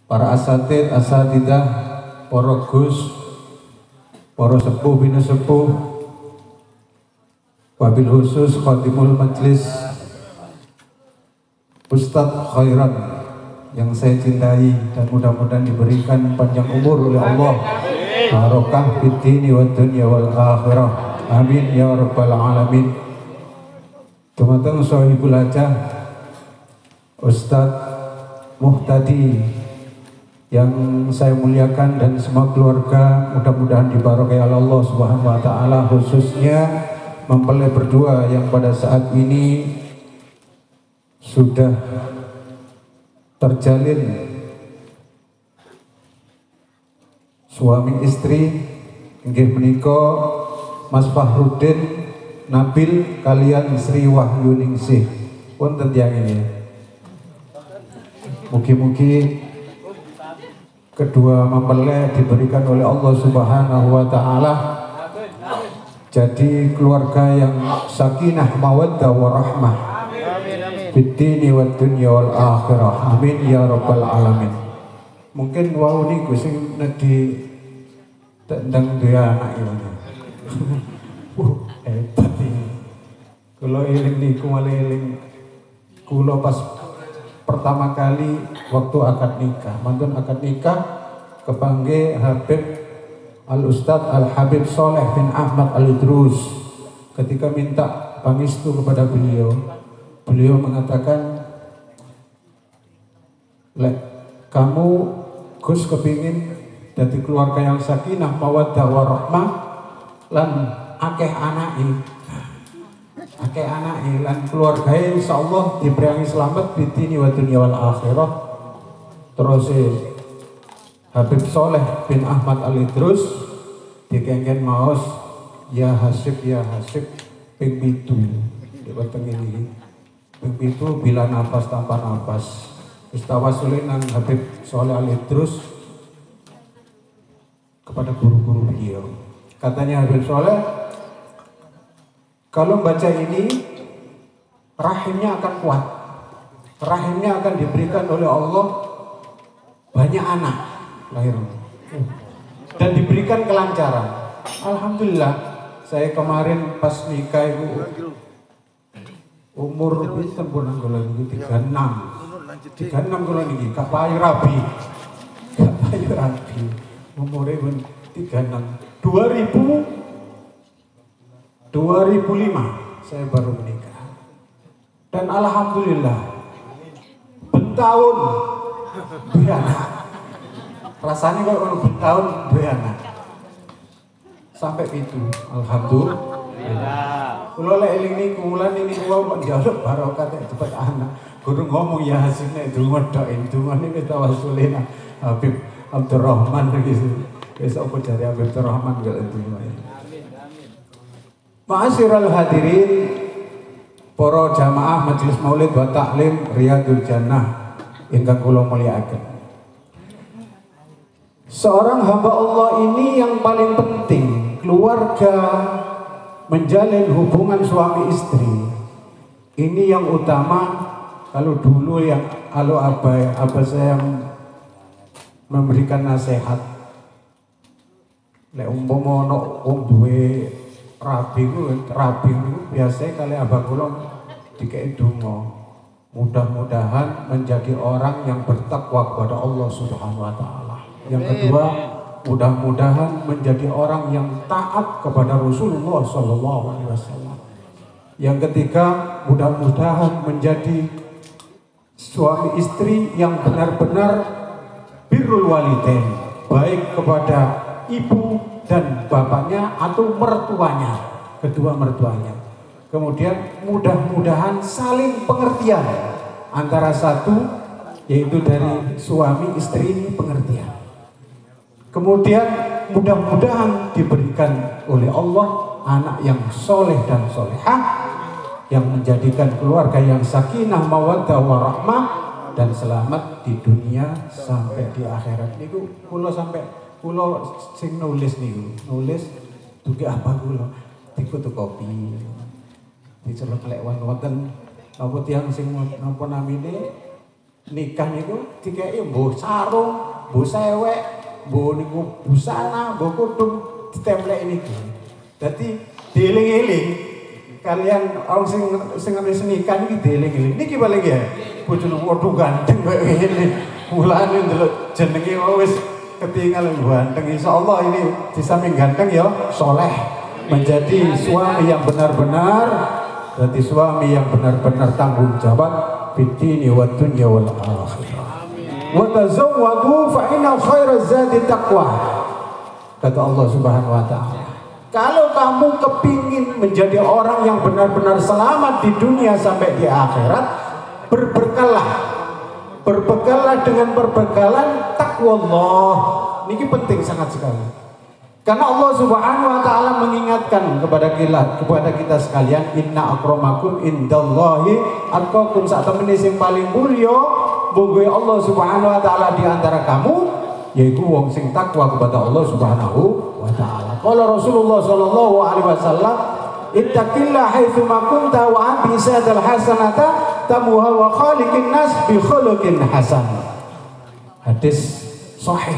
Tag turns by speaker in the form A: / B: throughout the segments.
A: para asatid, asatidah, para gus, para sepuh bina sepuh, wabil khusus khatimul majlis Ustadz Khairan yang saya cintai dan mudah-mudahan diberikan panjang umur oleh Allah, barokah fid dini wad dunya wal akhirah, amin ya rabbal alamin. Teman-teman sahibul hajah Ustadz Muhtadi yang saya muliakan dan semua keluarga, mudah-mudahan dibarokai Allah Subhanahu wa taala, khususnya mempelai berdua yang pada saat ini sudah terjalin suami istri inggih menika Mas Fahrudin Nabil kalian Sri Wahyuningsih wonten tiyang ini. Mugi-mugi kedua mempelai diberikan oleh Allah Subhanahu wa taala jadi keluarga yang sakinah mawaddah warahmah fid dini wad dunya wal akhirah, amin ya rabbal alamin. Mungkin wau niku sing nedhi tendang duwe anak iki. Hebat iki. Kula eling niku malih eling kula pas pertama kali waktu akad nikah, mantun akad nikah kepanggih Habib Al Ustadz Al Habib Soleh bin Ahmad Al Idrus. Ketika minta pangestu kepada beliau, beliau mengatakan, "Lek kamu Gus kepingin dari keluarga yang sakinah mawaddah warahmah lan akeh anake." Akeh anake lan keluargae insyaallah diberi selamat di dini wa dunya wal akhirah. Terus Habib Soleh bin Ahmad Al Idrus dikengken maos ya hasib ping 7 dipeteng ini. Ping 7 bila nafas tanpa nafas. Wis tawasul nang Habib Soleh Al Idrus kepada guru-guru beliau. Katanya Habib Soleh, kalau baca ini rahimnya akan kuat, rahimnya akan diberikan oleh Allah banyak anak lahir dan diberikan kelancaran. Alhamdulillah, saya kemarin pas nikah itu umur pinten pun anggolan iki 36 kula niki gak payu rabi umure pun 36 2005 saya baru menikah dan alhamdulillah bentahun dua anak. Rasanya kalau bentahun dua anak sampai itu alhamdulillah. Kalau lek eling niku mulan ini wau njaluk barokah cepet anak. Guru ngomong ya hasilnya itu ngedokin dungane wis tawasulin Habib Abdurrahman gitu. Besok aku cari Habib Abdurrahman gak itu. Ma'asyiral hadirin, para jamaah majelis maulid wa taklim Riyadul Jannah ingkang kula mulyakaken. Seorang hamba Allah ini yang paling penting keluarga menjalin hubungan suami istri. Ini yang utama. Kalau dulu yang kalau abah saya memberikan nasihat. Lek umpama ono wong duwe rabi itu biasanya kali abah kula dikei donga. Mudah-mudahan menjadi orang yang bertakwa kepada Allah Subhanahu wa taala. Yang kedua, mudah-mudahan menjadi orang yang taat kepada Rasulullah sallallahu alaihi wasallam. Yang ketiga, mudah-mudahan menjadi suami istri yang benar-benar birrul walidain, baik kepada ibu dan bapaknya atau mertuanya, kedua mertuanya. Kemudian mudah-mudahan saling pengertian antara satu, yaitu dari suami istri ini pengertian. Kemudian mudah-mudahan diberikan oleh Allah anak yang soleh dan solehah yang menjadikan keluarga yang sakinah mawaddah warahmah dan selamat di dunia sampai di akhirat. Niku kula sampai kula sing nulis niku, nulis dugi apa kula dikutu kopi. Diceluk lek wonten napa tiyang sing napa namine nikah niku dikei mbuh sarung, mbuh sewek, mbuh niku busana, mbuh kudung ditemplek niku. Dadi dieling-eling kalian orang sing wis nikah niki dieling-eling. Niki paling ya bojone waduh ganteng koyo ngene. Mulane ndelok jenenge wis ketinggalan ganteng. Insyaallah ini disamping ganteng ya soleh, menjadi suami yang benar-benar, jadi suami yang benar-benar tanggung jawab fid-dini wad dunya wal akhirah. Wa tazawwadu fa inna khairaz zadi taqwa. Kata Allah Subhanahu wa taala, kalau kamu kepingin menjadi orang yang benar-benar selamat di dunia sampai di akhirat, berbekallah dengan perbekalan takwa Allah. Ini penting sangat sekali. Karena Allah Subhanahu wa taala mengingatkan kepada kita sekalian, inna akramakum indallahi atqakum, sak temene sing paling mulya munggo Allah Subhanahu wa taala di antara kamu yaitu wong sing takwa kepada Allah Subhanahu wa taala. Qala Rasulullah sallallahu alaihi wasallam, ittaqillah haitsu ma kunta wa abi sadal hasanata tamuha wa khaliqin nas bi khuluqin hasan. Hadis sahih.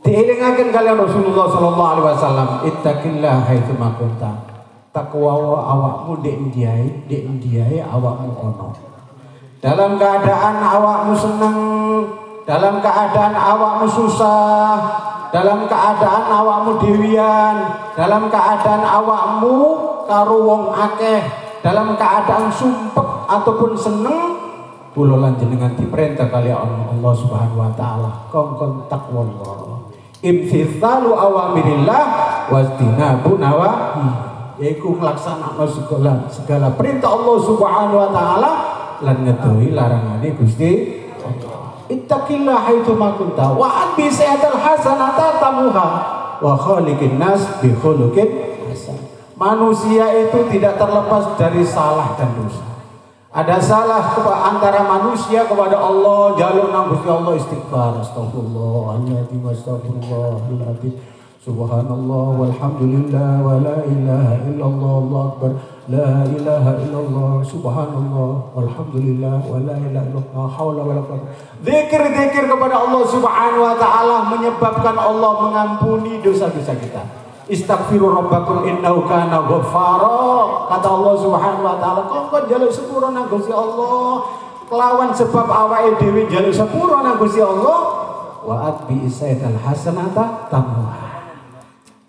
A: Dielingaken kalian Rasulullah sallallahu alaihi wasallam, ittaqillah haitsu ma kunta. Takwa awakmu ndek ndiae awakmu ono. Dalam keadaan awakmu seneng, dalam keadaan awakmu susah, dalam keadaan awakmu dewian, dalam keadaan awakmu karo wong akeh, dalam keadaan sumpek ataupun seneng, kula lan jenengan diperintah kali Allah Subhanahu wa taala kongkon taqwallah. Imtithalu awamirillah wastinabu nawahi, yaiku nglaksanakno segala perintah Allah Subhanahu wa taala lan ngedoi larangane Gusti Allah. Ittaqillah haitsu ma kunta wa abi sayatal hasanata tamuha wa khaliqin nas bi khuluqin hasan. Manusia itu tidak terlepas dari salah dan dosa. Ada salah antara manusia kepada Allah, jaluk nang Gusti Allah istighfar, astagfirullahaladzim, astagfirullahaladzim, subhanallah walhamdulillah wa la ilaha illallah, Allahu akbar, la ilaha illallah, subhanallah walhamdulillah wa la ilaha illallah, haula wala quwwata. Zikir kepada Allah Subhanahu wa taala menyebabkan Allah mengampuni dosa-dosa kita. Istaghfiru rabbakum innahu kana ghaffara. Kata Allah Subhanahu wa taala, kok njaluk sepuro nang Gusti Allah, kelawan sebab awake dhewe njaluk sepuro nang Gusti Allah, wa atbi sayyidal hasanata tamuha.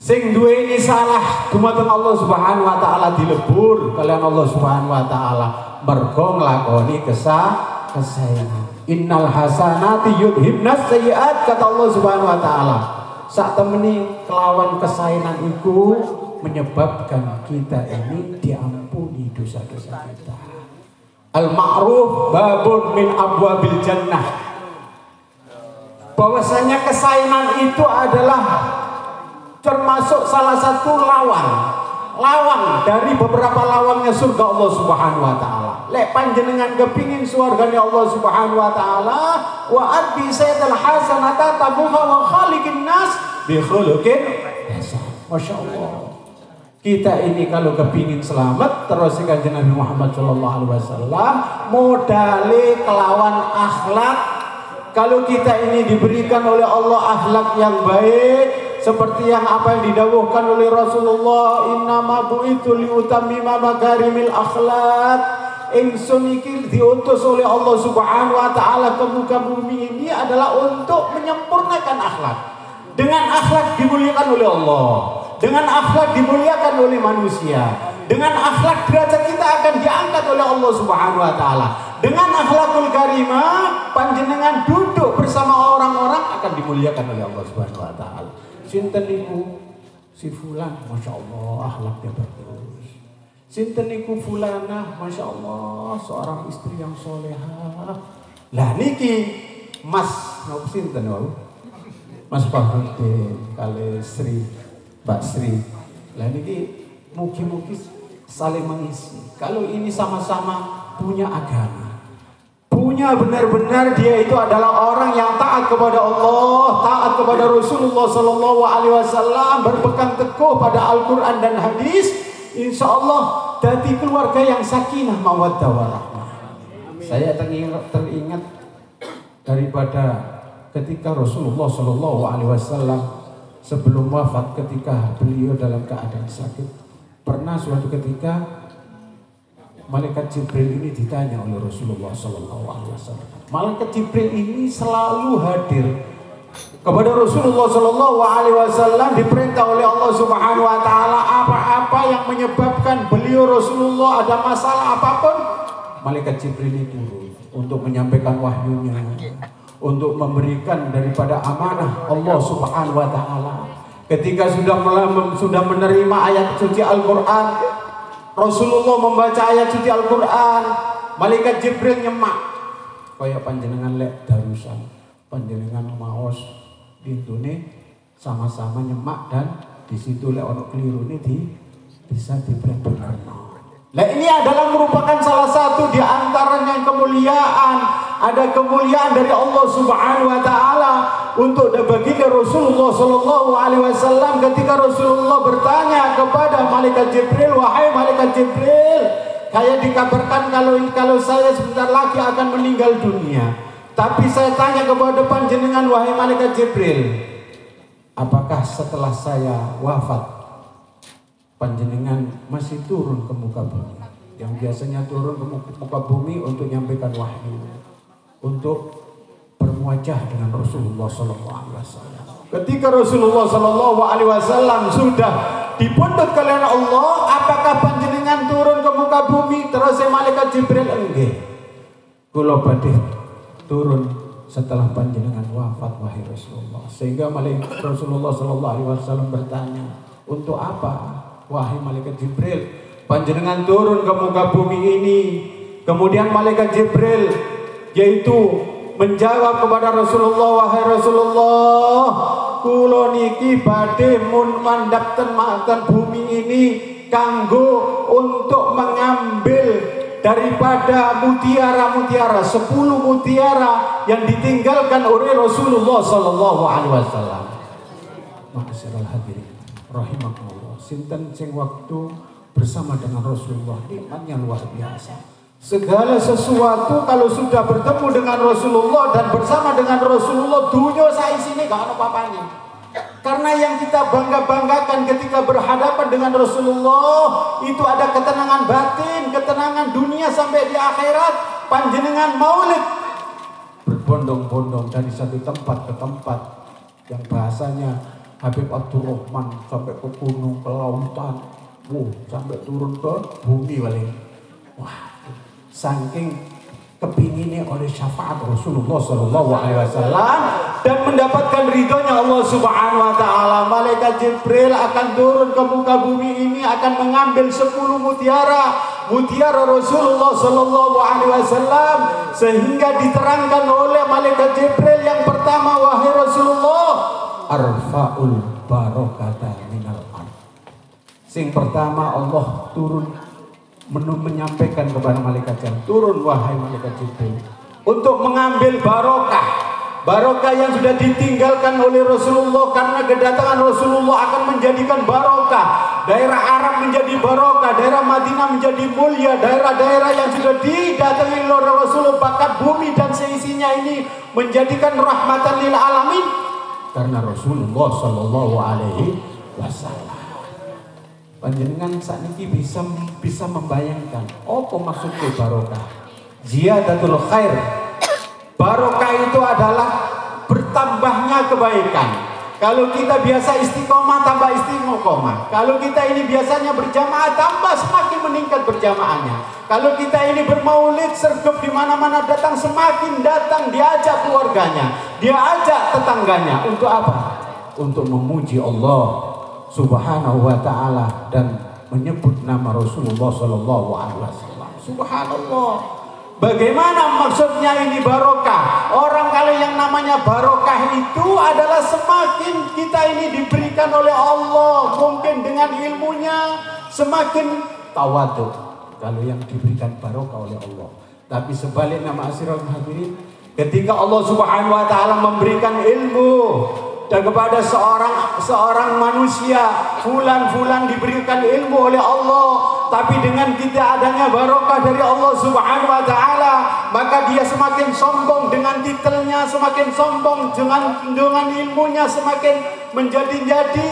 A: Sing duweni salah dumateng Allah Subhanahu wa taala dilebur kalian Allah Subhanahu wa taala mergo nglakoni kesaenan. Innal hasanati yudhibnas sayyi'at, kata Allah Subhanahu wa taala. Sak temeni kelawan kesaenan itu menyebabkan kita ini diampuni dosa-dosa kita. Al-ma'ruf babun min abwabil jannah. Bahwasanya kesaenan itu adalah termasuk salah satu lawan dari beberapa lawannya surga Allah Subhanahu wa taala. Lek panjenengan kepingin surgane Allah Subhanahu wa taala, wa adbi sayyidal hasanata tabuha wa khaliqin nas bi khuluqin hasan. Masyaallah. Kita ini kalau kepingin selamat terus kanjeng Nabi Muhammad sallallahu alaihi wasallam modale kelawan akhlak. Kalau kita ini diberikan oleh Allah akhlak yang baik, seperti yang apa yang didawuhkan oleh Rasulullah, innama bu'itu liutammima makarimil akhlak. Ingsun iki diutus oleh Allah Subhanahu wa taala ke muka bumi ini adalah untuk menyempurnakan akhlak. Dengan akhlak dimuliakan oleh Allah, dengan akhlak dimuliakan oleh manusia, dengan akhlak derajat kita akan diangkat oleh Allah Subhanahu wa taala. Dengan akhlakul karimah panjenengan duduk bersama orang-orang akan dimuliakan oleh Allah Subhanahu wa taala. Sinten niku si fulan, masyaallah akhlaknya bagus. Sinten niku fulanah, masyaallah seorang istri yang solehah. Lah niki Mas napa sinten wau? Mas Fahrudin kali Sri Mbak Sri. Lah niki mugi-mugi saling mengisi. Kalau ini sama-sama punya agama, punya benar-benar dia itu adalah orang yang taat kepada Allah, taat kepada Rasulullah sallallahu alaihi wasallam, berpegang teguh pada Al-Qur'an dan hadis, insyaallah jadi keluarga yang sakinah mawaddah warahmah. Saya teringat daripada ketika Rasulullah Shallallahu Alaihi Wasallam sebelum wafat, ketika beliau dalam keadaan sakit, pernah suatu ketika Malaikat Jibril ini ditanya oleh Rasulullah Shallallahu Alaihi Wasallam. Malaikat Jibril ini selalu hadir kepada Rasulullah Shallallahu Alaihi Wasallam, diperintah oleh Allah Subhanahu Wa Taala apa-apa yang menyebabkan beliau Rasulullah ada masalah apapun, Malaikat Jibril itu turun untuk menyampaikan wahyunya, untuk memberikan daripada amanah Allah Subhanahu Wa Taala. Ketika sudah menerima ayat suci Al-Quran, Rasulullah membaca ayat suci Al-Quran, Malaikat Jibril nyemak kaya panjenengan lek darusan, panjenengan maos dintune sama-sama nyemak, dan disitu lek ono keliru ini bisa dibener-bener. Nah, ini adalah merupakan salah satu di antaranya kemuliaan. Ada kemuliaan dari Allah Subhanahu Wa Taala untuk baginda Rasulullah Sallallahu Alaihi Wasallam. Ketika Rasulullah bertanya kepada Malaikat Jibril, wahai Malaikat Jibril, kayak dikabarkan kalau saya sebentar lagi akan meninggal dunia. Tapi saya tanya kepada panjenengan, wahai Malaikat Jibril, apakah setelah saya wafat panjenengan masih turun ke muka bumi? Yang biasanya turun ke muka bumi untuk menyampaikan wahyu, untuk bermuajah dengan Rasulullah Sallallahu Alaihi Wasallam. Ketika Rasulullah Sallallahu Alaihi Wasallam sudah dipundhut kalian Allah, apakah panjenengan turun ke muka bumi? Terus Malaikat Jibril, enggak, kula badhe turun setelah panjenengan wafat wahai Rasulullah. Sehingga Malaikat Rasulullah Sallallahu Alaihi Wasallam bertanya, untuk apa wahai Malaikat Jibril panjenengan turun ke muka bumi ini? Kemudian Malaikat Jibril yaitu menjawab kepada Rasulullah, wahai Rasulullah, kula niki badhe mun mandhap ten bumi ini kanggo untuk mengambil daripada mutiara-mutiara, 10 mutiara yang ditinggalkan oleh Rasulullah Sallallahu Alaihi Wasallam. Ma'asyiral hadirin rahimakumullah, sinten sing waktu bersama dengan Rasulullah nikmatnya luar biasa. Segala sesuatu kalau sudah bertemu dengan Rasulullah dan bersama dengan Rasulullah, dunia saisine gak ono papane. Karena yang kita bangga-banggakan ketika berhadapan dengan Rasulullah itu ada ketenangan batin, ketenangan dunia sampai di akhirat. Panjenengan maulid berbondong-bondong dari satu tempat ke tempat, yang bahasanya Habib Abdurrahman sampai ke gunung, ke lautan, sampai turun ke bumi paling. Wah, saking kepinginnya oleh syafaat Rasulullah Sallallahu Alaihi Wasallam dan mendapatkan ridhonya Allah Subhanahu Wa Taala, Malaikat Jibril akan turun ke muka bumi ini, akan mengambil 10 mutiara Rasulullah Sallallahu Alaihi Wasallam, sehingga diterangkan oleh Malaikat Jibril yang pertama, wahai Rasulullah, arfaul barokata minal ard. Sing pertama Allah turun menyampaikan kepada malaikat yang turun, wahai Malaikat Jibril, untuk mengambil barokah yang sudah ditinggalkan oleh Rasulullah. Karena kedatangan Rasulullah akan menjadikan barokah, daerah Arab menjadi barokah, daerah Madinah menjadi mulia, daerah-daerah yang sudah didatangi oleh Rasulullah, bahkan bumi dan seisinya ini menjadikan rahmatan lil alamin karena Rasulullah Sallallahu Alaihi Wasallam. Panjenengan saat ini bisa membayangkan apa maksudnya barokah? Ziyadatul khair. Barokah itu adalah bertambahnya kebaikan. Kalau kita biasa istiqomah, tambah istiqomah. Kalau kita ini biasanya berjamaah, tambah semakin meningkat berjamaahnya. Kalau kita ini bermaulid, sergap di mana-mana datang, semakin datang, diajak keluarganya, dia ajak tetangganya. Untuk apa? Untuk memuji Allah Subhanahu Wa Taala dan menyebut nama Rasulullah Sallallahu Alaihi Wasallam. Subhanallah. Bagaimana maksudnya ini barokah? Orang kalau yang namanya barokah itu adalah semakin kita ini diberikan oleh Allah, mungkin dengan ilmunya semakin tawadhu kalau yang diberikan barokah oleh Allah. Tapi sebaliknya ma'asyiral hadirin, ketika Allah Subhanahu Wa Taala memberikan ilmu dan kepada seorang manusia, fulan diberikan ilmu oleh Allah, tapi dengan tidak adanya barokah dari Allah Subhanahu wa taala, maka dia semakin sombong dengan titelnya, semakin sombong dengan ilmunya, semakin menjadi-jadi,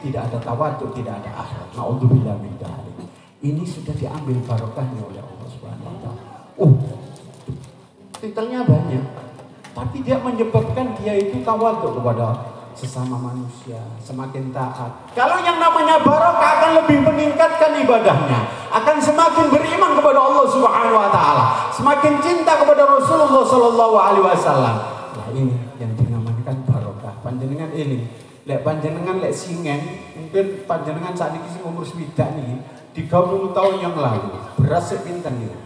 A: tidak ada tawadhu, tidak ada akhlak. Naudzubillah min dzalik. Ini sudah diambil barokahnya oleh Allah Subhanahu wa taala. Titelnya banyak, tapi dia menyebabkan dia itu tawadhu kepada sesama manusia, semakin taat. Kalau yang namanya barokah akan lebih meningkatkan ibadahnya, akan semakin beriman kepada Allah Subhanahu wa taala, semakin cinta kepada Rasulullah sallallahu alaihi wasallam. Nah, ini yang dinamakan barokah. Panjenengan ini, lek panjenengan lek singen, mungkin panjenengan saat ini umur swidak nih, 30 tahun yang lalu, beras sepinten iki.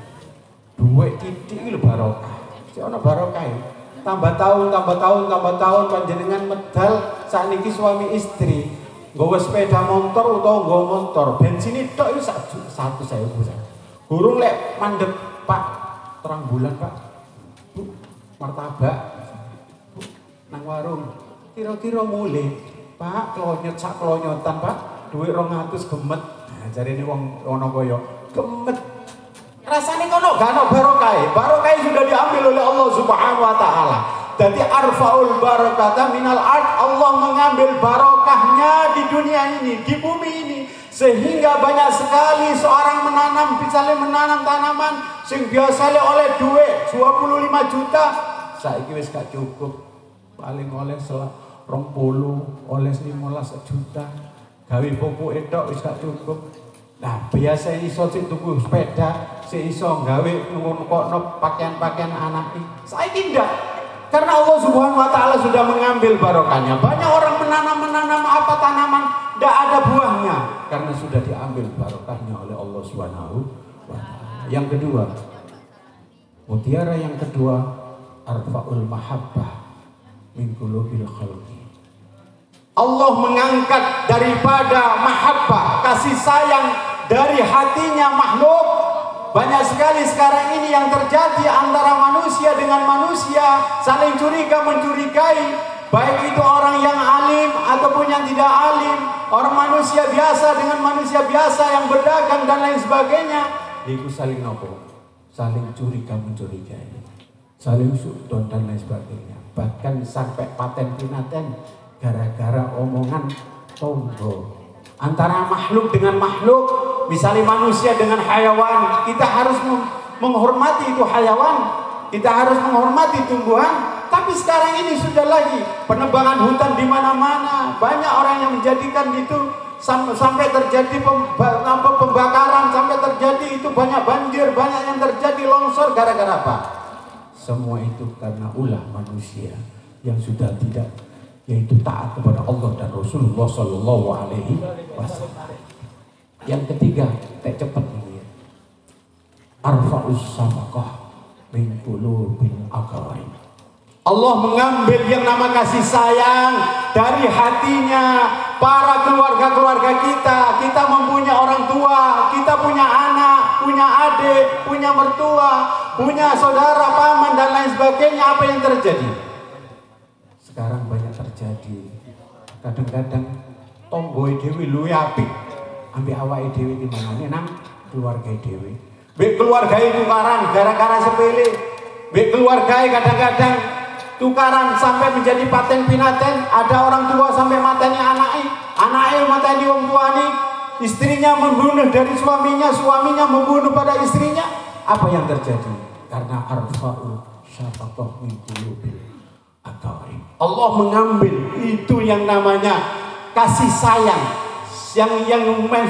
A: Duit titik lho barokah. Si ono barokah. Tambah tahun panjenengan medal sakniki suami istri nggawa sepeda motor utawa nggawa motor bensin tok iku 1.000. Gurung lek mandeg Pak terang bulan Pak. Bu, martabak. Bu, nang warung kira-kira mulai Pak klonyot sak klonyotan Pak duit 200 gemet. Nah, jarine wong ono kaya gemet. Rasanya kono gak ono barokah. Barokah sudah diambil oleh Allah Subhanahu wa taala. Jadi arfaul barakata minal ard, Allah mengambil barokahnya di dunia ini, di bumi ini, sehingga banyak sekali seorang menanam, misalnya menanam tanaman sing biasanya oleh duit 25 juta, saiki wis gak cukup. Paling oleh 20, oleh 15 juta. Gawe pupuk tok wis gak cukup. Nah, biasa iso sik tuku sepeda, sik iso gawe ngukokno pakaian-pakaian anak iki. Saiki ndak. Karena Allah Subhanahu wa taala sudah mengambil barokahnya. Banyak orang menanam apa tanaman ndak ada buahnya karena sudah diambil barokahnya oleh Allah Subhanahu wa taala. Yang kedua, mutiara yang kedua, arfaul mahabbah min qulubil khalqi. Allah mengangkat daripada mahabbah, kasih sayang dari hatinya makhluk. Banyak sekali sekarang ini yang terjadi antara manusia dengan manusia, saling curiga mencurigai, baik itu orang yang alim ataupun yang tidak alim, orang manusia biasa dengan manusia biasa yang berdagang dan lain sebagainya. Itu saling nopo, saling curiga mencurigai, saling sudon dan lain sebagainya. Bahkan sampai paten pinaten gara-gara omongan tonggo antara makhluk dengan makhluk. Misalnya manusia dengan hayawan, kita harus menghormati itu hayawan, kita harus menghormati tumbuhan. Tapi sekarang ini sudah lagi penebangan hutan di mana-mana, banyak orang yang menjadikan itu sampai terjadi pembakaran, sampai terjadi itu banyak banjir, banyak yang terjadi longsor. Gara-gara apa? Semua itu karena ulah manusia yang sudah tidak, yaitu taat kepada Allah dan Rasulullah Sallallahu Alaihi Wasallam. Yang ketiga, tak cepat ini, arfa'us sadaqah min qulubil aqrabin. Allah mengambil yang nama kasih sayang dari hatinya para keluarga-keluarga kita. Kita mempunyai orang tua, kita punya anak, punya adik, punya mertua, punya saudara, paman dan lain sebagainya. Apa yang terjadi? Sekarang banyak terjadi. Kadang-kadang tomboi dewi luwe apik, ambil awake dewi di mana nih nang keluarga dewi. Bek keluarga tukaran gara-gara sepele. Bek keluarga kadang-kadang tukaran sampai menjadi paten pinaten. Ada orang tua sampai mateni anaknya mateni wong tuane, istrinya membunuh dari suaminya, suaminya membunuh pada istrinya. Apa yang terjadi? Karena arfa'u syafaqah min qulubil aqrabin. Allah mengambil itu yang namanya kasih sayang yang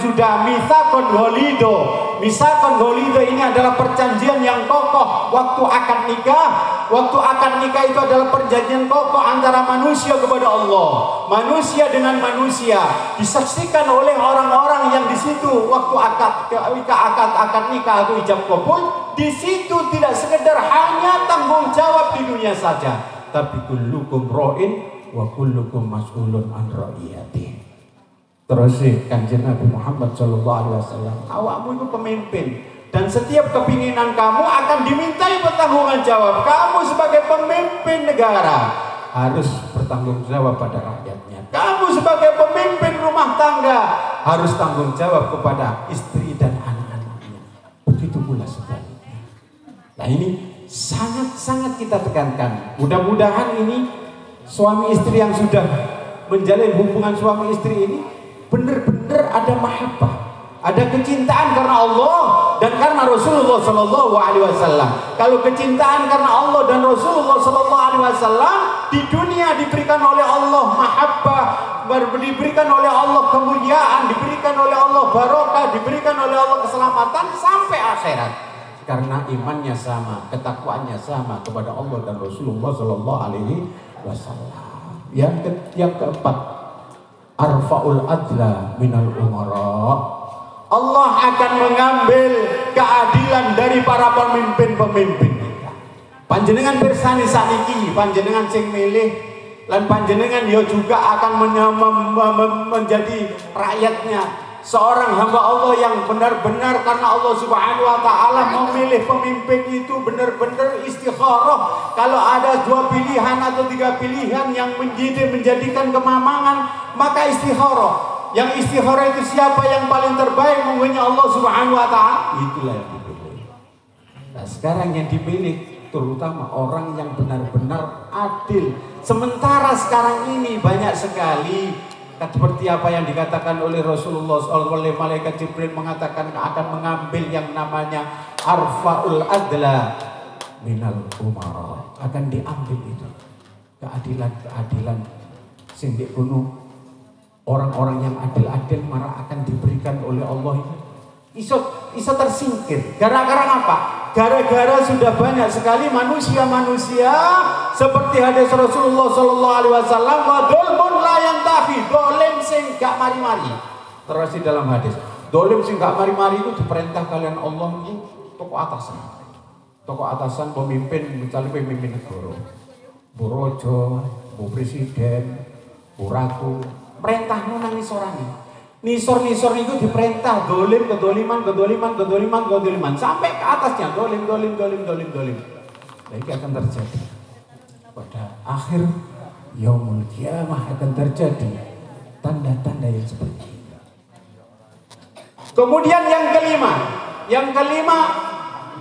A: sudah mitsaqon ghalido. Mitsaqon ghalido ini adalah perjanjian yang kokoh waktu akad nikah. Waktu akad nikah itu adalah perjanjian kokoh antara manusia kepada Allah, manusia dengan manusia, disaksikan oleh orang-orang yang di situ waktu akad nikah atau ijab kabul. Di situ tidak sekedar hanya tanggung jawab di dunia saja, tapi kullukum ra'in wa kullukum mas'ulun an ra'iyati. Terus Kanjeng Nabi Muhammad sallallahu alaihi wasallam, awakmu itu pemimpin dan setiap kepinginan kamu akan dimintai pertanggungjawaban jawab. Kamu sebagai pemimpin negara harus bertanggung jawab pada rakyatnya. Kamu sebagai pemimpin rumah tangga harus tanggung jawab kepada istri dan anak. Nah ini sangat-sangat kita tekankan. Mudah-mudahan ini suami istri yang sudah menjalin hubungan suami istri ini benar-benar ada mahabbah, ada kecintaan karena Allah dan karena Rasulullah Sallallahu Alaihi Wasallam. Kalau kecintaan karena Allah dan Rasulullah Sallallahu Alaihi Wasallam, di dunia diberikan oleh Allah mahabbah, diberikan oleh Allah kemuliaan, diberikan oleh Allah barokah, diberikan oleh Allah keselamatan sampai akhirat. Karena imannya sama, ketakwaannya sama kepada Allah dan Rasulullah Sallallahu Alaihi Wasallam. Yang keempat, arfaul adla minal umara. Allah akan mengambil keadilan dari para pemimpin-pemimpin kita. Panjenengan bersani saniki, panjenengan sing milih, lan panjenengan ya juga akan menjadi rakyatnya. Seorang hamba Allah yang benar-benar karena Allah Subhanahu wa Ta'ala memilih pemimpin itu benar-benar istikharah. Kalau ada 2 pilihan atau 3 pilihan yang menjadikan kemamangan, maka istikharah. Yang istikharah itu siapa yang paling terbaik menurut Allah Subhanahu wa Ta'ala, itulah yang dipilih. Nah, sekarang yang dipilih terutama orang yang benar-benar adil. Sementara sekarang ini banyak sekali seperti apa yang dikatakan oleh Rasulullah, oleh malaikat Jibril mengatakan akan mengambil yang namanya arfaul adla minal umara, akan diambil itu keadilan sing kuno. Orang-orang yang adil-adil malah akan diberikan oleh Allah itu iso tersingkir. Gara-gara apa? Gara-gara sudah banyak sekali manusia-manusia seperti hadis Rasulullah Sallallahu Alaihi Wasallam, wa dzulmun la yantahi, dolim sing gak mari-mari. Terus di dalam hadis, dolim sing gak mari-mari itu diperintah kalian Allah itu tokoh atasan pemimpin, misalnya pemimpin negara, Bu Rojo, Bu Presiden, Bu Ratu, perintah nang nisorane. Nisor itu diperintah dolim, kedoliman sampai ke atasnya dolim. Nah, ini akan terjadi pada akhir yaumul kiamah, akan terjadi tanda-tanda yang seperti ini. Kemudian yang kelima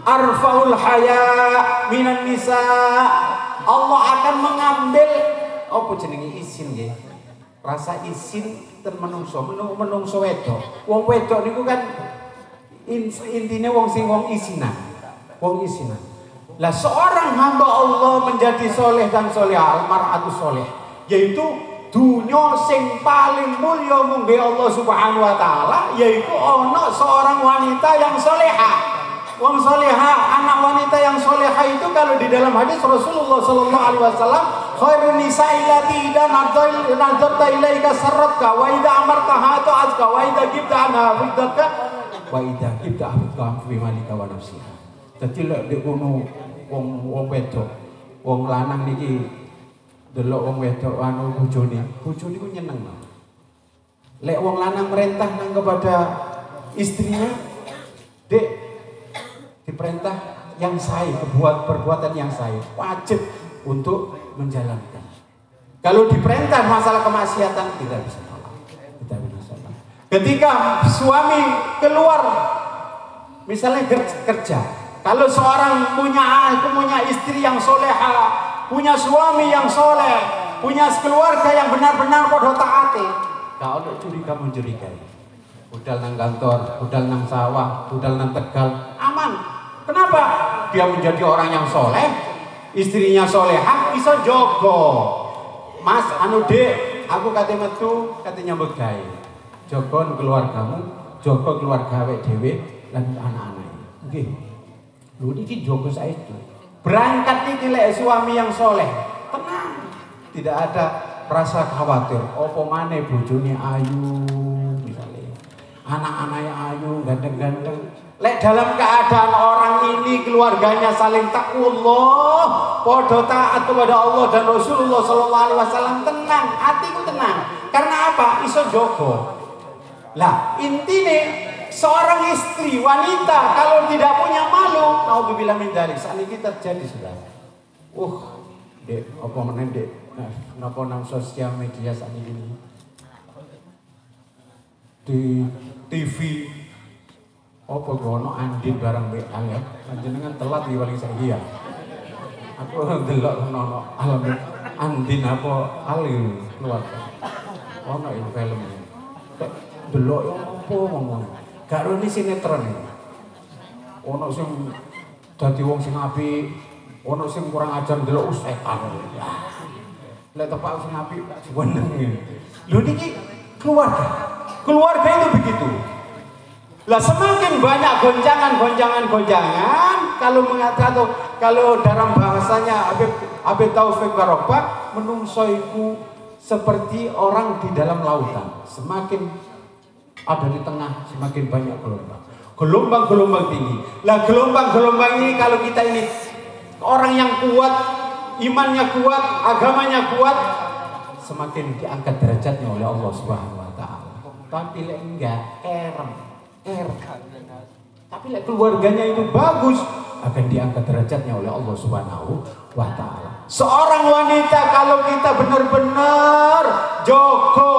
A: arfaul haya minan nisa. Allah akan mengambil apa jenenge izin nggih. Rasa izin ten menungso wedok. Wong wedok niku kan intine wong isinan. Lah seorang hamba Allah menjadi soleh dan solehah, almar'atus soleh, yaitu dunya sing paling mulya mungge Allah Subhanahu wa Ta'ala, yaitu ana seorang wanita yang solehah. Wong solehah, anak wanita yang solehah itu kalau di dalam hadis Rasulullah Sallallahu Alaihi Wasallam, khairun nisa'i allati idza nadarta ilaika sarratka wa idza amartaha ta'atka wa idza ghibta anha fiddatka wa idza ghibta afqa fi malika wa nafsiha. Dadi lek nek ngono wong wedok, wong lanang niki delok wong wedok anu bojone ku nyeneng. Lek wong lanang merintah nang kepada istrinya, Dek, diperintah yang sae, perbuatan yang sae, wajib untuk menjalankan. Kalau diperintah masalah kemaksiatan tidak bisa tolak. Ketika suami keluar misalnya kerja, kalau seorang punya istri yang soleha, punya suami yang soleh, punya keluarga yang benar-benar podo taati, gak ada curiga-mencurigai. Budal nang kantor, budal nang sawah, budal nang Tegal, aman. Kenapa? Dia menjadi orang yang soleh, istrinya solehah, bisa jogo. Mas, dek, aku katanya metu, katanya begai. Jogo keluargamu, jogo keluarga awake dhewe lan anak-anak. Nggih. Lho niki jogo saestu. Berangkat niki lek suami yang soleh, tenang. Tidak ada rasa khawatir. Opo maneh bojone ayu, misalnya. Anak-anaknya ayu, ganteng-ganteng. Lek dalam keadaan orang ini keluarganya saling takwallah, podo taat kepada Allah dan Rasulullah Sallallahu Alaihi Wasallam, tenang, hatiku tenang. Karena apa? Iso jogo. Lah intine seorang istri wanita kalau tidak punya malu, naudzubillah min dzalik, saat ini terjadi sudah. Dek, apa meneh Dek? Napa nang sosial media saat ini? Di TV Apa gono andin barang mbek angel. Panjenengan telat iki paling saiki ya. Aku ndelok ono alam andin apa ali keluar. Ono ini film ini. Kok delok yo apa ngomong. Gak rene sinetron iki. Ono sing dadi wong sing apik, ono sing kurang ajar ndelok setan. Lek tepak sing apik seneng ngene. Lho niki keluarga. Keluarga itu begitu. Lah semakin banyak gonjangan kalau mengatakan kalau dalam bahasanya Habib Taufik Barokah menungso iku seperti orang di dalam lautan. Semakin ada di tengah semakin banyak gelombang. Gelombang tinggi. Lah gelombang ini kalau kita ini orang yang kuat, imannya kuat, agamanya kuat, semakin diangkat derajatnya oleh Allah Subhanahu wa taala. Tapi lek enggak tapi lek keluarganya itu bagus, akan diangkat derajatnya oleh Allah Subhanahu wa taala. Seorang wanita kalau kita benar-benar jogo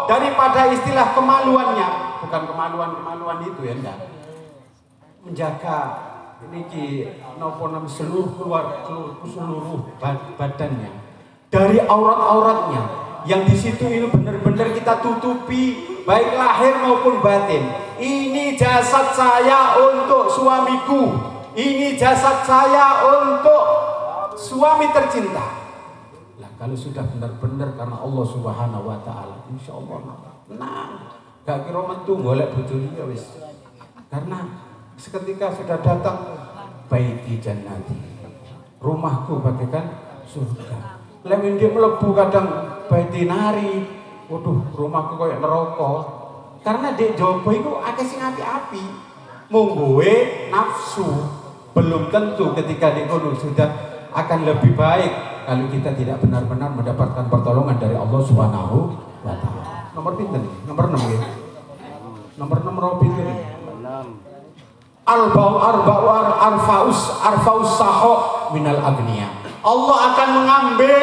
A: daripada istilah kemaluannya, bukan kemaluan itu ya enggak. Menjaga niki napa nam seluruh badannya dari aurat-auratnya yang di situ ini benar-benar kita tutupi baik lahir maupun batin. Ini jasad saya untuk suamiku, ini jasad saya untuk suami tercinta. Lah kalau sudah benar-benar karena Allah Subhanahu wa taala, insyaallah tenang. Gak kira metu golek bojone ya wis. Karena seketika sudah datang baiti jannati, rumahku bagaikan surga. Lek dia mlebu kadang baiti nari, waduh rumahku kayak neraka. Karena dek jowo iku akeh sing api-api. Monggoe nafsu. Belum tentu ketika di kono sudah akan lebih baik kalau kita tidak benar-benar mendapatkan pertolongan dari Allah Subhanahu wa taala. Nomor pinten? Nomor 6 ya. Nomor 6 ro pinten? 6. Arfaus saho minal agniya. Allah akan mengambil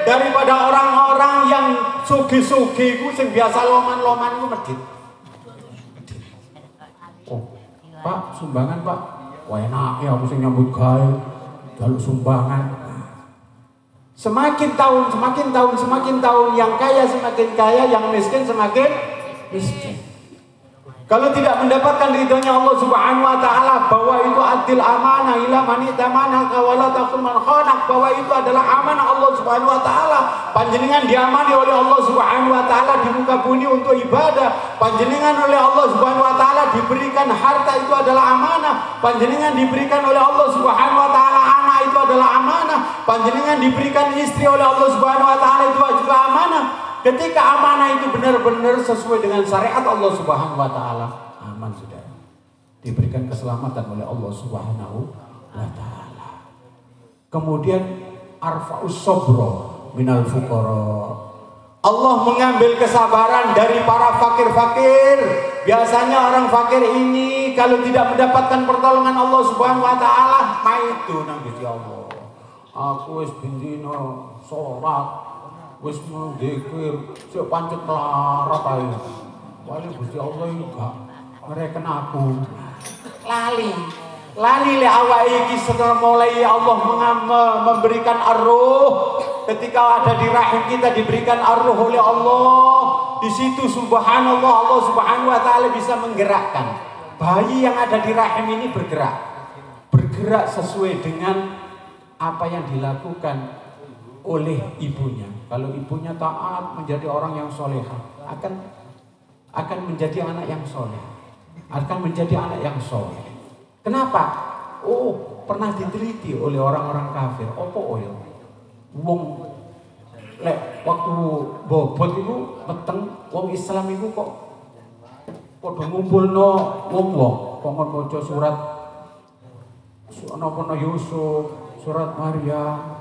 A: daripada orang-orang yang sugi-sugi ku sing biasa loman-loman ku medhit. Oh, Pak, sumbangan Pak. Wah enak ya aku sing nyambut gawe jaluk sumbangan. Semakin tahun yang kaya semakin kaya, yang miskin semakin miskin. Kalau tidak mendapatkan ridhonya Allah Subhanahu wa taala, bahwa itu adil amanah ila man itamana wala takun man khanak, bahwa itu adalah amanah Allah Subhanahu wa taala. Panjenengan diamani oleh Allah Subhanahu wa taala di muka bumi untuk ibadah. Panjenengan oleh Allah Subhanahu wa taala diberikan harta, itu adalah amanah. Panjenengan diberikan oleh Allah Subhanahu wa taala anak, itu adalah amanah. Panjenengan diberikan istri oleh Allah Subhanahu wa taala, itu juga amanah. Ketika amanah itu benar-benar sesuai dengan syariat Allah Subhanahu wa taala, aman sudah. Diberikan keselamatan oleh Allah Subhanahu wa taala. Kemudian arfa'us sabra minal fuqara. Allah mengambil kesabaran dari para fakir-fakir. Biasanya orang fakir ini kalau tidak mendapatkan pertolongan Allah Subhanahu wa taala, maitu nang Gusti Allah. Aku wis bendina salat, wis mendikir, sik pancet melarat ae. Wali Gusti Allah iki gak ngereken aku. Lali le awake iki setelah mulai Allah memberikan ar-ruh. Ketika ada di rahim kita diberikan ar-ruh oleh Allah. Di situ subhanallah, Allah Subhanahu wa taala bisa menggerakkan. Bayi yang ada di rahim ini bergerak. Bergerak sesuai dengan apa yang dilakukan oleh ibunya. Kalau ibunya taat, menjadi orang yang soleha, akan menjadi anak yang soleh, akan menjadi anak yang soleh. Kenapa? Oh, pernah diteliti oleh orang-orang kafir. Opo oyo? Wong lek waktu bobot itu peteng, wong Islam itu kok padha ngumpulno wong-wong, kongkon maca surat napa Yusuf, surat Maryam,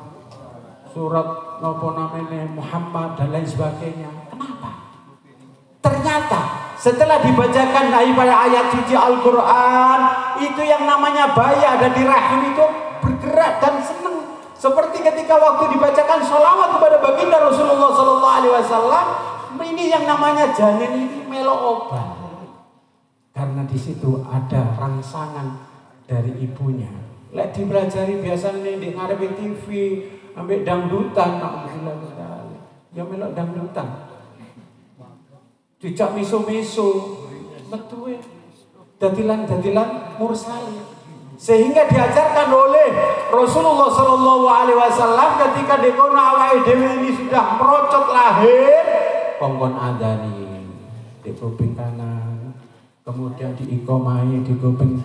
A: surat nopo namanya Muhammad dan lain sebagainya. Kenapa? Ternyata setelah dibacakan daripada ayat suci Al-Quran, itu yang namanya bayi ada di rahim itu bergerak dan senang. Seperti ketika waktu dibacakan sholawat kepada baginda Rasulullah SAW, ini yang namanya janin ini melo obat. karena di situ ada rangsangan dari ibunya. Lek dipelajari biasanya di ngarepe TV ambek dangdutan, alhamdulillah. Ya melok dangdutan. Dijak miso-miso, metu dadilan mursali. Sehingga diajarkan oleh Rasulullah Shallallahu Alaihi Wasallam ketika dekono awake dhewe ini sudah merocot lahir, kongkon adani di kuping kanan, kemudian diikomai di kuping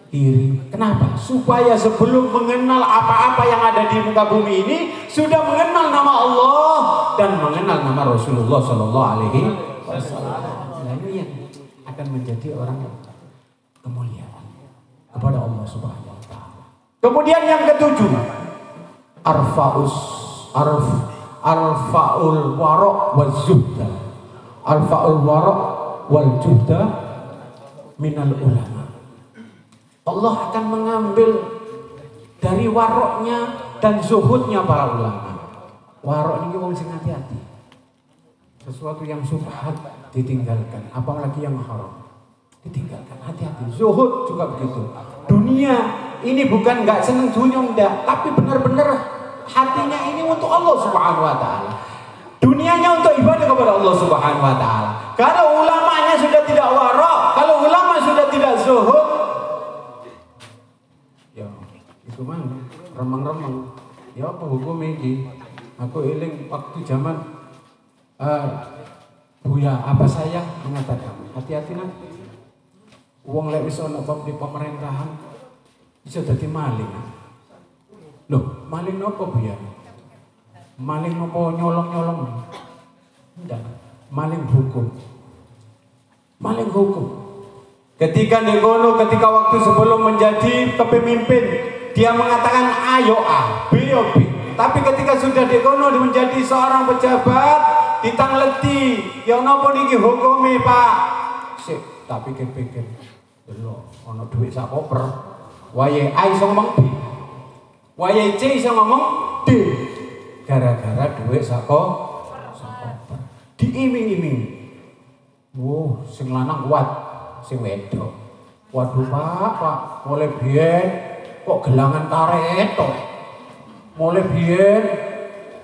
A: kiri. Kenapa? Supaya sebelum mengenal apa-apa yang ada di muka bumi ini sudah mengenal nama Allah dan mengenal nama Rasulullah Shallallahu Alaihi Wasallam. Nah ini yang akan menjadi orang yang kemuliaan kepada Allah Subhanahu wa taala. Kemudian yang ketujuh, arfaul waraq wal zuhda. Arfaul waraq wal zuhda minal ulama. Allah akan mengambil dari waroknya dan zuhudnya para ulama. Warok ini wong sing hati-hati. Sesuatu yang subhat ditinggalkan, apalagi yang haram ditinggalkan, hati-hati. Zuhud juga begitu. Dunia ini bukan nggak seneng dunia enggak, tapi benar-benar hatinya ini untuk Allah Subhanahu wa taala. Dunianya untuk ibadah kepada Allah Subhanahu wa taala. Kalau ulamanya sudah tidak warok, kalau ulama sudah tidak zuhud, ya itu mah remeng-remeng. Ya apa hukum ini? Aku eling waktu zaman Buya apa saya mengatakan hati-hati nak. Uang lek wis ana di pemerintahan bisa dadi maling. Loh, maling nopo Bu ya? Maling nopo nyolong-nyolong? Enggak, maling hukum. Maling hukum. Ketika negono, ketika waktu sebelum menjadi kepemimpin, dia mengatakan ayo A, B yo B. Tapi ketika sudah negono menjadi seorang pejabat, ditangleti, ya nopo niki hukume Pak? Sik, tak pikir-pikir. Lho, ana dhuwit sak koper. Wayahe A iso ngomong B. Wayahe C iso ngomong D. Gara-gara dhuwit sak koper. Diiming-iming. Wuh, sing lanang kuat, sing wedok. Waduh Pak, mulai biyen kok gelangan karet to. Mulai biyen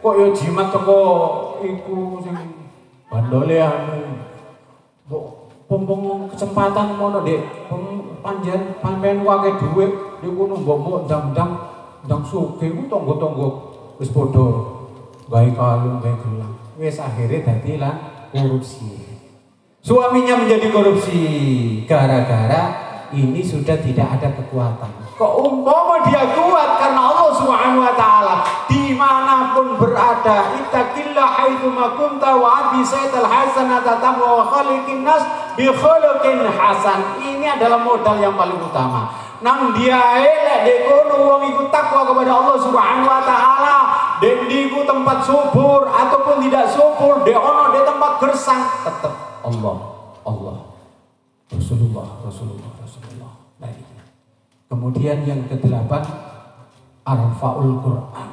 A: kok ya jimat teko iku sing bandole anu. Pompong kesempatan mono Dek, panjen pampen wae dhuwit niku mbok ndang sugih ku tangga-tangga wis padha gawe kalung gawe gelang. Wis akhire dadi lan korupsi. Suaminya menjadi korupsi gara-gara ini sudah tidak ada kekuatan. Kok umpama dia kuat karena Allah Subhanahu wa taala dimanapun berada, ittaqillah haitsuma kunta wa abi sayyidal hasanata tamwa wa khaliqin nas bi khuluqin hasan. Ini adalah modal yang paling utama. Nang dia elek dek kono wong iku takwa kepada Allah Subhanahu wa taala, den diku tempat subur ataupun tidak subur, dek ono di tempat gersang, tetap Allah. Rasulullah. Baik. Kemudian yang ke-8, arfaul Quran.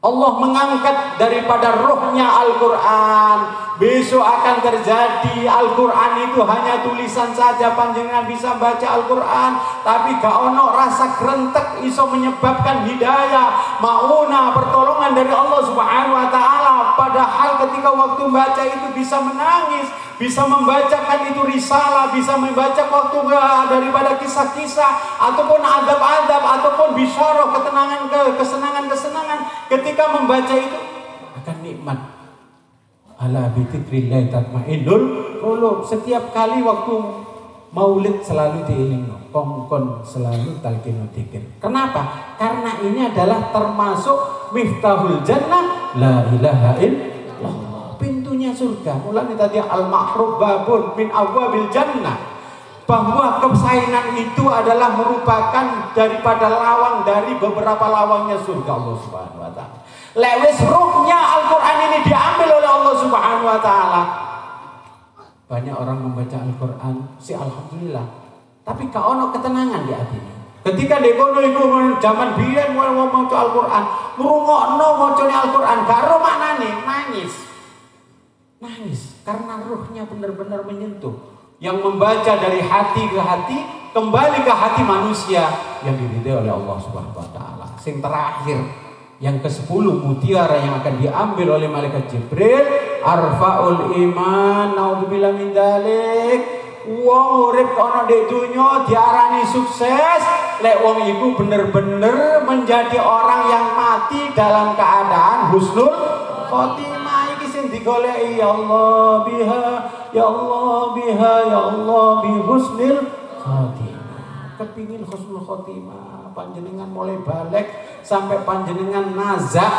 A: Allah mengangkat daripada rohnya Al-Quran. Besok akan terjadi Al-Quran itu hanya tulisan saja, panjenengan bisa baca Al-Quran, tapi gak ono rasa kerentek iso menyebabkan hidayah, mauna, pertolongan dari Allah Subhanahu wa taala. Padahal ketika waktu baca itu bisa menangis, bisa membacakan itu risalah, bisa membaca waktu daripada kisah-kisah ataupun adab-adab ataupun bisyarah, kesenangan-kesenangan. Ketika membaca itu akan nikmat. Ala bi dzikrillah tatmainnul qulub. Setiap kali waktu maulid selalu dielingno, kongkon selalu talqinu dzikir. Kenapa? Karena ini adalah termasuk miftahul jannah, la ilaha illallah. Pintunya surga. Mulane tadi al-mahrub babun min abwabil jannah. Bahwa kesayangan itu adalah merupakan daripada lawang dari beberapa lawangnya surga Allah Subhanahu wa taala. Lewis ruhnya Al-Quran ini diambil oleh Allah Subhanahu wa taala. Banyak orang membaca Al-Quran, si alhamdulillah, tapi gak ono ketenangan di hatinya. Ketika dekono iku zaman biyen mau maca Al-Quran, ngrungokno macane Al-Quran, gak ro maknane, nangis karena ruhnya benar-benar menyentuh. yang membaca dari hati ke hati, kembali ke hati manusia yang diridhai oleh Allah Subhanahu wa taala. Sing terakhir, yang ke-10 mutiara yang akan diambil oleh malaikat Jibril, arfaul iman, naudzubillah min dzalik. Wong urip ana di dunya diarani sukses, lek wong iku bener-bener menjadi orang yang mati dalam keadaan husnul khotimah. Iki sing digoleki, ya Allah biha, ya Allah biha, ya Allah bi husnil khotimah. Kepingin husnul khotimah, panjenengan mulai balik sampai panjenengan nazak,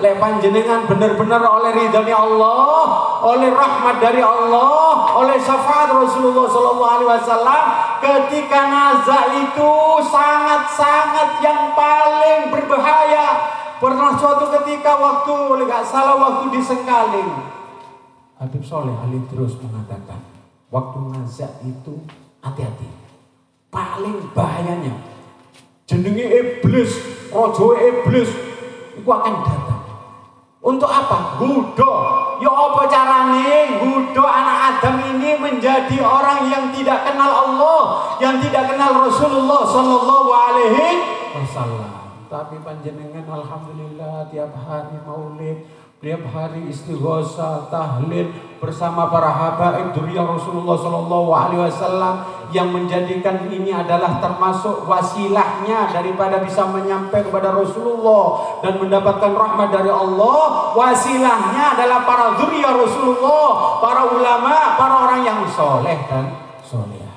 A: lek panjenengan benar-benar oleh ridhanya Allah, oleh rahmat dari Allah, oleh syafaat Rasulullah SAW. Ketika nazak itu sangat-sangat yang paling berbahaya. Pernah suatu ketika waktu, nggak salah waktu di Sengkaling, Habib Soleh Ali terus mengatakan, waktu nazak itu hati-hati. Paling bahayanya jenenge iblis, rojo iblis itu akan datang. Untuk apa? Gudo. Ya apa carane gudo anak Adam ini menjadi orang yang tidak kenal Allah, yang tidak kenal Rasulullah sallallahu alaihi wasallam. Tapi panjenengan alhamdulillah tiap hari maulid, tiap hari istighosah, tahlil bersama para habaib dzurriyyah Rasulullah sallallahu alaihi wasallam, yang menjadikan ini adalah termasuk wasilahnya daripada bisa menyampai kepada Rasulullah dan mendapatkan rahmat dari Allah. Wasilahnya adalah para dzurriyyah Rasulullah, para ulama, para orang yang soleh dan solehah.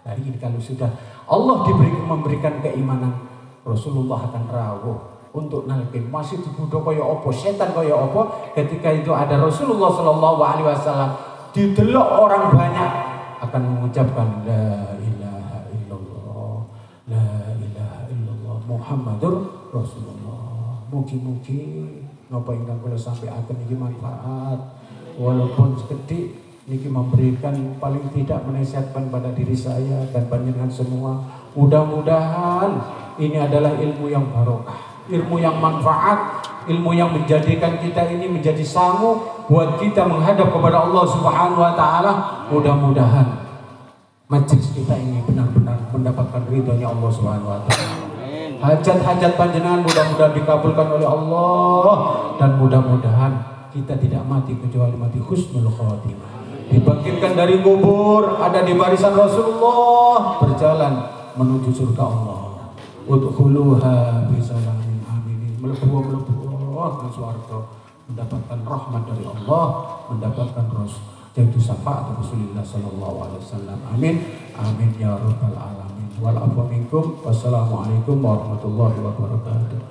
A: Dari ini kalau sudah Allah memberikan keimanan, Rasulullah akan rawuh untuk nalkin masih dibudo kaya apa, setan kaya apa. Ketika itu ada Rasulullah sallallahu alaihi wasallam, didelok orang banyak akan mengucapkan la ilaha illallah, la ilaha illallah Muhammadur Rasulullah. Mugi-mugi napa ingkang kula sampaiaken iki manfaat, walaupun sekedhik niki memberikan paling tidak menasihatkan pada diri saya dan panjenengan semua. Mudah-mudahan ini adalah ilmu yang barokah, ilmu yang manfaat, ilmu yang menjadikan kita ini menjadi sanggup buat kita menghadap kepada Allah Subhanahu wa taala. Mudah-mudahan majelis kita ini benar-benar mendapatkan ridhonya Allah Subhanahu wa taala. Hajat-hajat panjenengan mudah-mudahan dikabulkan oleh Allah, dan mudah-mudahan kita tidak mati kecuali mati husnul khotimah. Dibangkitkan dari kubur ada di barisan Rasulullah, berjalan menuju surga Allah. Udkhuluha bisalamin aminin, mlebu ke surga, mendapatkan rahmat dari Allah, mendapatkan yaitu syafaat Rasulullah sallallahu alaihi wasallam. Amin amin ya rabbal alamin. Wal afwa minkum. Wassalamualaikum warahmatullahi wabarakatuh.